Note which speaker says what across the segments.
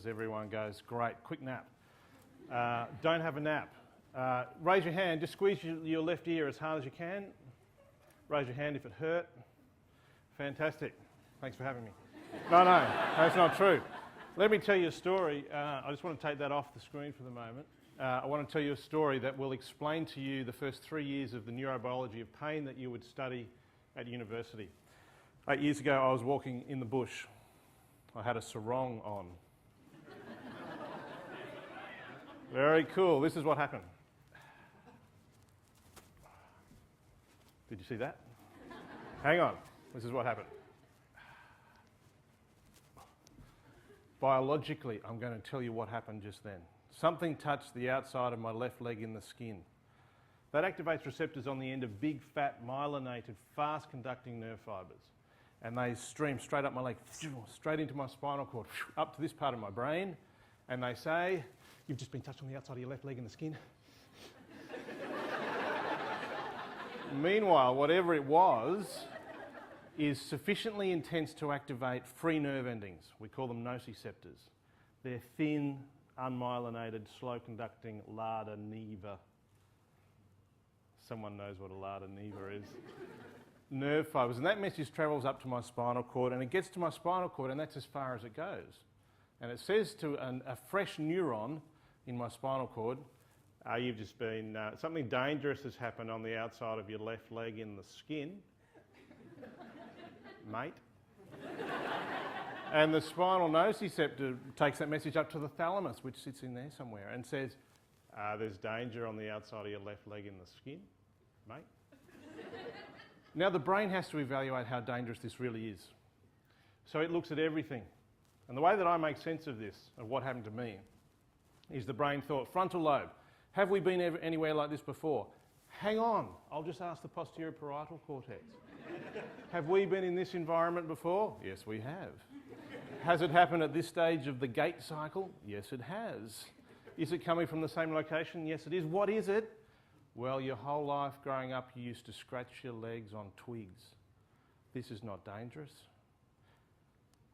Speaker 1: as everyone goes, great, quick nap. Don't have a nap. Raise your hand, just squeeze your left ear as hard as you can. Raise your hand if it hurt. Fantastic. Thanks for having me. No, that's not true. Let me tell you a story. I just want to take that off the screen for the moment. I want to tell you a story that will explain to you the first 3 years of the neurobiology of pain that you would study at university. 8 years ago, I was walking in the bush. I had a sarong on. Very cool. This is what happened. Did you see that? Hang on. This is what happened. Biologically, I'm going to tell you what happened just then. Something touched the outside of my left leg in the skin. That activates receptors on the end of big, fat, myelinated, fast-conducting nerve fibres. And they stream straight up my leg, straight into my spinal cord, up to this part of my brain. And they say, you've just been touched on the outside of your left leg in the skin. Meanwhile, whatever it was is sufficiently intense to activate free nerve endings. We call them nociceptors. They're thin, unmyelinated, slow-conducting LADA neva. Someone knows what a LADA neva is. Nerve fibres. And that message travels up to my spinal cord, and it gets to my spinal cord, and that's as far as it goes. And it says to a fresh neuron in my spinal cord, you've just been, something dangerous has happened on the outside of your left leg in the skin, mate. And the spinal nociceptor takes that message up to the thalamus, which sits in there somewhere, and says, there's danger on the outside of your left leg in the skin, mate. Now the brain has to evaluate how dangerous this really is. So it looks at everything. And the way that I make sense of this, of what happened to me, is the brain thought, frontal lobe, have we been anywhere like this before? Hang on, I'll just ask the posterior parietal cortex. Have we been in this environment before? Yes, we have. Has it happened at this stage of the gait cycle? Yes, it has. Is it coming from the same location? Yes, it is. What is it? Well, your whole life growing up, you used to scratch your legs on twigs. This is not dangerous.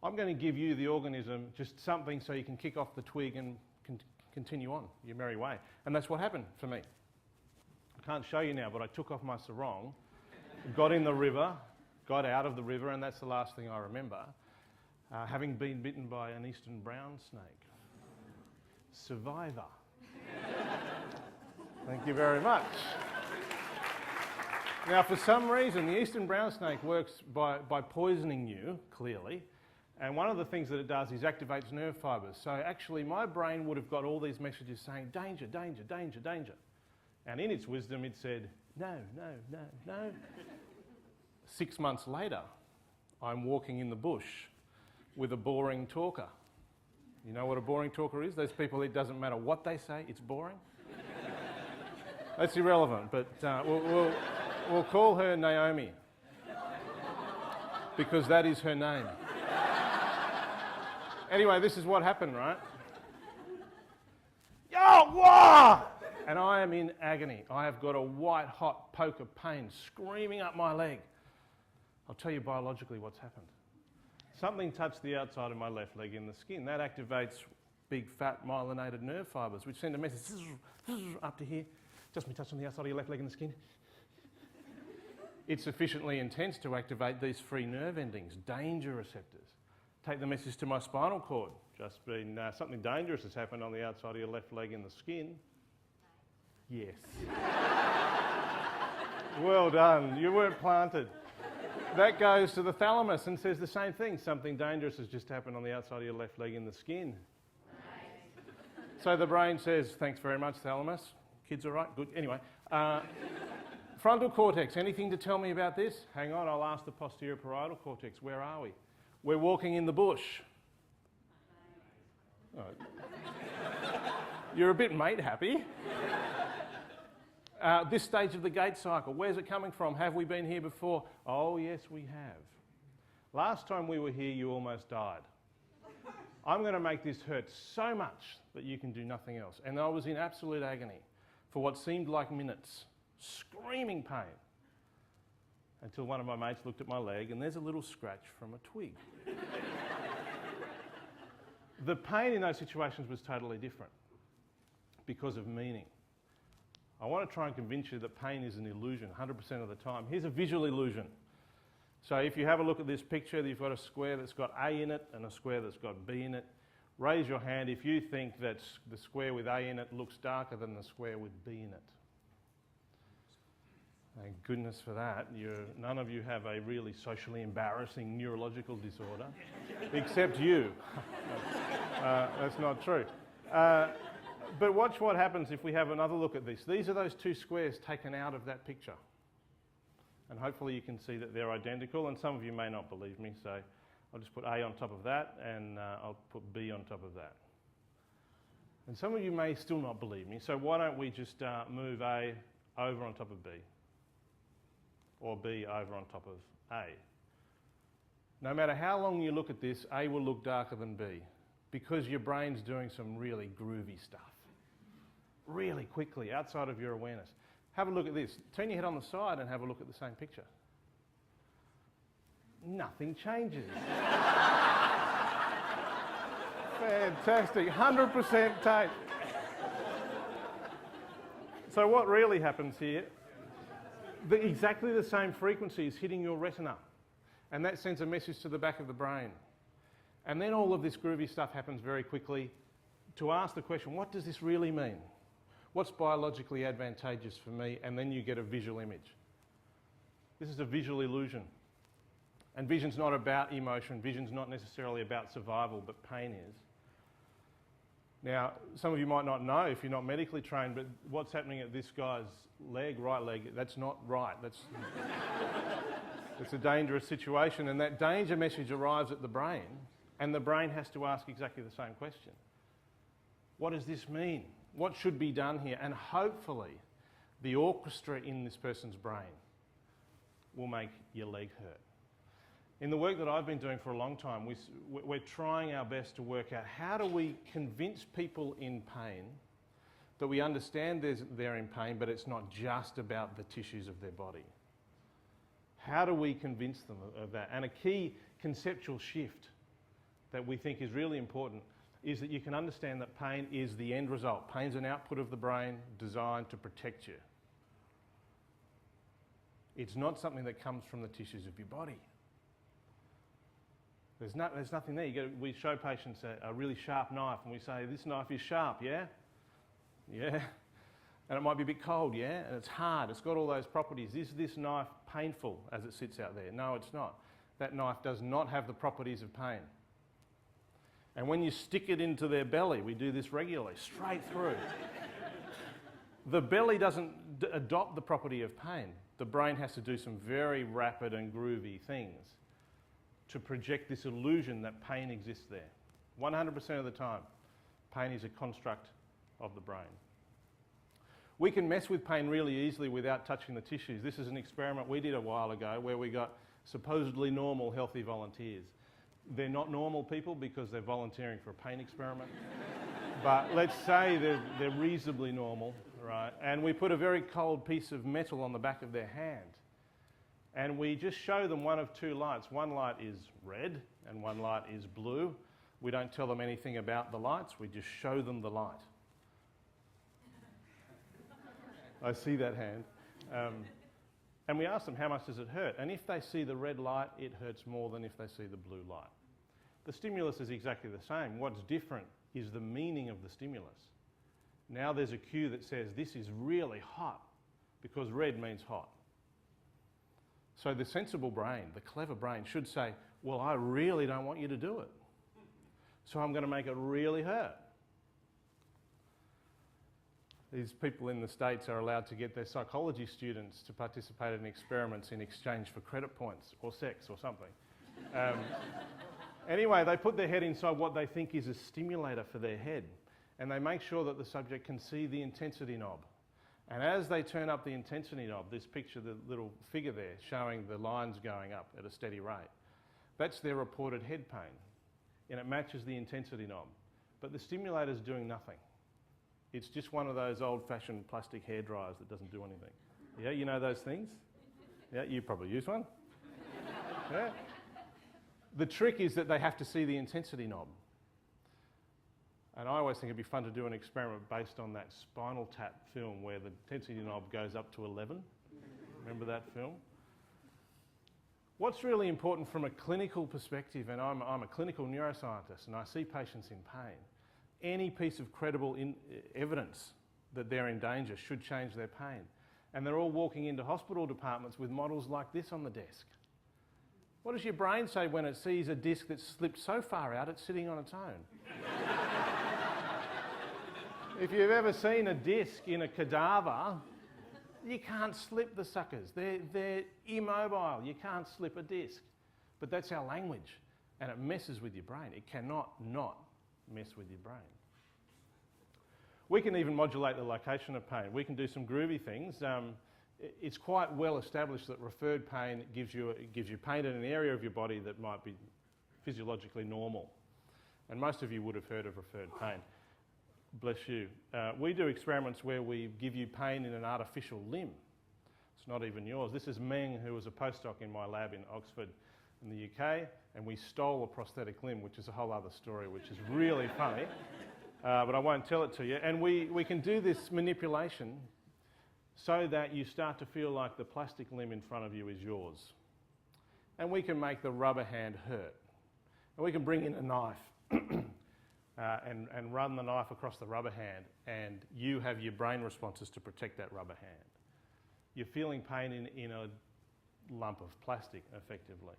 Speaker 1: I'm going to give you, the organism, just something so you can kick off the twig and continue on your merry way. And that's what happened for me. I can't show you now, but I took off my sarong, got in the river, got out of the river, and that's the last thing I remember, having been bitten by an eastern brown snake. Survivor. Thank you very much. Now, for some reason, the eastern brown snake works by poisoning you, clearly, and one of the things that it does is activates nerve fibres. So actually, my brain would have got all these messages saying, danger, danger, danger, danger. And in its wisdom, it said, no, no, no, no. 6 months later, I'm walking in the bush with a boring talker. You know what a boring talker is? Those people, it doesn't matter what they say, it's boring. That's irrelevant, but we'll call her Naomi, because that is her name. Anyway, this is what happened, right? Yo, wah! And I am in agony. I have got a white hot poke of pain screaming up my leg. I'll tell you biologically what's happened. Something touched the outside of my left leg in the skin. That activates big, fat, myelinated nerve fibres, which send a message up to here. Just been touched on the outside of your left leg in the skin. It's sufficiently intense to activate these free nerve endings, danger receptors. Take the message to my spinal cord. Just been, something dangerous has happened on the outside of your left leg in the skin. Yes. Well done. You weren't planted. That goes to the thalamus and says the same thing. Something dangerous has just happened on the outside of your left leg in the skin. Nice. So the brain says, thanks very much, thalamus. Kids all right? Good. Anyway. Frontal cortex, anything to tell me about this? Hang on, I'll ask the posterior parietal cortex. Where are we? We're walking in the bush. Oh. You're a bit mate happy. This stage of the gait cycle, where's it coming from? Have we been here before? Oh, yes, we have. Last time we were here, you almost died. I'm going to make this hurt so much that you can do nothing else. And I was in absolute agony for what seemed like minutes, screaming pain, until one of my mates looked at my leg and there's a little scratch from a twig. The pain in those situations was totally different because of meaning. I want to try and convince you that pain is an illusion 100% of the time. Here's a visual illusion. So if you have a look at this picture, you've got a square that's got A in it and a square that's got B in it. Raise your hand if you think that the square with A in it looks darker than the square with B in it. Thank goodness for that. None of you have a really socially embarrassing neurological disorder, except you. That's not true. But watch what happens if we have another look at this. These are those two squares taken out of that picture. And hopefully you can see that they're identical, and some of you may not believe me, so I'll just put A on top of that, and I'll put B on top of that. And some of you may still not believe me, so why don't we just move A over on top of B, or B over on top of A. No matter how long you look at this, A will look darker than B, because your brain's doing some really groovy stuff, really quickly, outside of your awareness. Have a look at this. Turn your head on the side and have a look at the same picture. Nothing changes. Fantastic, 100% tape. So what really happens here, exactly the same frequency is hitting your retina, and that sends a message to the back of the brain. And then all of this groovy stuff happens very quickly to ask the question, what does this really mean? What's biologically advantageous for me? And then you get a visual image. This is a visual illusion. And vision's not about emotion. Vision's not necessarily about survival, but pain is. Now, some of you might not know if you're not medically trained, but what's happening at this guy's leg, right leg, that's not right. It's a dangerous situation, and that danger message arrives at the brain, and the brain has to ask exactly the same question. What does this mean? What should be done here? And hopefully the orchestra in this person's brain will make your leg hurt. In the work that I've been doing for a long time, we're trying our best to work out how do we convince people in pain that we understand they're in pain, but it's not just about the tissues of their body. How do we convince them of that? And a key conceptual shift that we think is really important is that you can understand that pain is the end result. Pain's an output of the brain designed to protect you. It's not something that comes from the tissues of your body. There's nothing there. We show patients a really sharp knife and we say, this knife is sharp, yeah? Yeah. And it might be a bit cold, yeah? And it's hard, it's got all those properties. Is this knife painful as it sits out there? No, it's not. That knife does not have the properties of pain. And when you stick it into their belly, we do this regularly, straight through. The belly doesn't adopt the property of pain. The brain has to do some very rapid and groovy things to project this illusion that pain exists there. 100% of the time, pain is a construct of the brain. We can mess with pain really easily without touching the tissues. This is an experiment we did a while ago where we got supposedly normal, healthy volunteers. They're not normal people because they're volunteering for a pain experiment. But let's say they're reasonably normal, right? And we put a very cold piece of metal on the back of their hand. And we just show them one of two lights. One light is red and one light is blue. We don't tell them anything about the lights, we just show them the light. I see that hand. And we ask them, how much does it hurt? And if they see the red light, it hurts more than if they see the blue light. The stimulus is exactly the same. What's different is the meaning of the stimulus. Now there's a cue that says this is really hot because red means hot. So the sensible brain, the clever brain, should say, well, I really don't want you to do it. So I'm going to make it really hurt. These people in the States are allowed to get their psychology students to participate in experiments in exchange for credit points or sex or something. Anyway, they put their head inside what they think is a stimulator for their head, and they make sure that the subject can see the intensity knob. And as they turn up the intensity knob, this picture, the little figure there showing the lines going up at a steady rate, that's their reported head pain, and it matches the intensity knob. But the stimulator's doing nothing. It's just one of those old-fashioned plastic hair dryers that doesn't do anything. Yeah, you know those things? Yeah, you probably use one. Yeah. The trick is that they have to see the intensity knob. And I always think it'd be fun to do an experiment based on that Spinal Tap film where the intensity knob goes up to 11. Remember that film? What's really important from a clinical perspective, and I'm a clinical neuroscientist and I see patients in pain, any piece of credible evidence that they're in danger should change their pain. And they're all walking into hospital departments with models like this on the desk. What does your brain say when it sees a disc that's slipped so far out it's sitting on its own? If you've ever seen a disc in a cadaver, you can't slip the suckers. They're immobile. You can't slip a disc. But that's our language, and it messes with your brain. It cannot not mess with your brain. We can even modulate the location of pain. We can do some groovy things. It's quite well established that referred pain gives you pain in an area of your body that might be physiologically normal. And most of you would have heard of referred pain. Bless you. We do experiments where we give you pain in an artificial limb. It's not even yours. This is Meng, who was a postdoc in my lab in Oxford in the UK, and we stole a prosthetic limb, which is a whole other story, which is really funny, but I won't tell it to you. And we can do this manipulation so that you start to feel like the plastic limb in front of you is yours. And we can make the rubber hand hurt. And we can bring in a knife and run the knife across the rubber hand, and you have your brain responses to protect that rubber hand. You're feeling pain in a lump of plastic, effectively.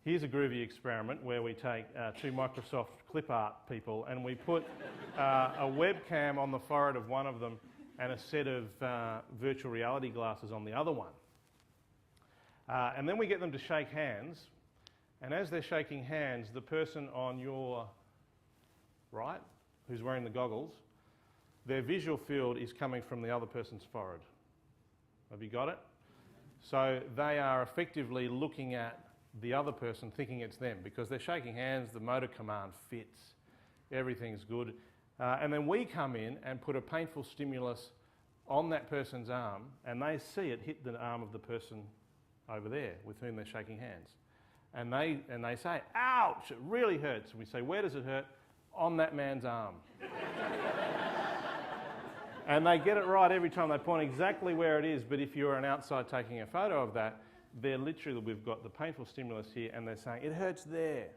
Speaker 1: Here's a groovy experiment where we take two Microsoft clip art people and we put a webcam on the forehead of one of them and a set of virtual reality glasses on the other one. And then we get them to shake hands, and as they're shaking hands, the person on your right, who's wearing the goggles, their visual field is coming from the other person's forehead. Have you got it? So they are effectively looking at the other person thinking it's them because they're shaking hands, the motor command fits, everything's good. And then we come in and put a painful stimulus on that person's arm, and they see it hit the arm of the person over there with whom they're shaking hands. And they say, ouch, it really hurts. And we say, where does it hurt? On that man's arm. And they get it right every time. They point exactly where it is, but if you're an outside taking a photo of that, they're literally, we've got the painful stimulus here, and they're saying, it hurts there.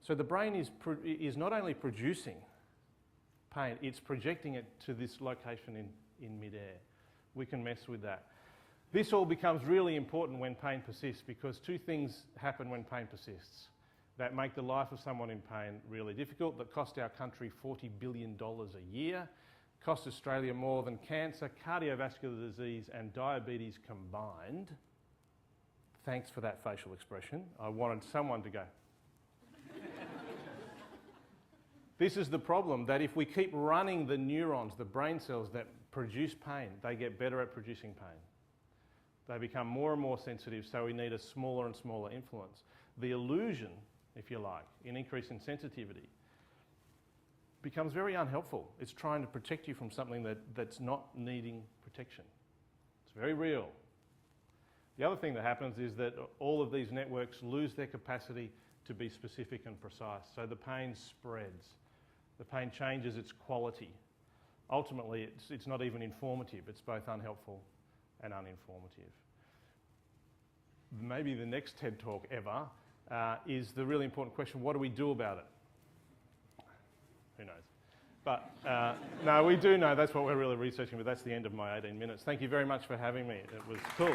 Speaker 1: So the brain is not only producing pain, it's projecting it to this location in midair. We can mess with that. This all becomes really important when pain persists, because two things happen when pain persists that make the life of someone in pain really difficult, that cost our country $40 billion a year, cost Australia more than cancer, cardiovascular disease and diabetes combined. Thanks for that facial expression. I wanted someone to go. This is the problem, that if we keep running the neurons, the brain cells that produce pain, they get better at producing pain. They become more and more sensitive, so we need a smaller and smaller influence. The illusion, if you like, in increasing sensitivity becomes very unhelpful. It's trying to protect you from something that's not needing protection. It's very real. The other thing that happens is that all of these networks lose their capacity to be specific and precise. So the pain spreads. The pain changes its quality. Ultimately, it's not even informative. It's both unhelpful and uninformative. Maybe the next TED Talk ever is the really important question, what do we do about it? Who knows? But no, we do know. That's what we're really researching, but that's the end of my 18 minutes. Thank you very much for having me. It was cool.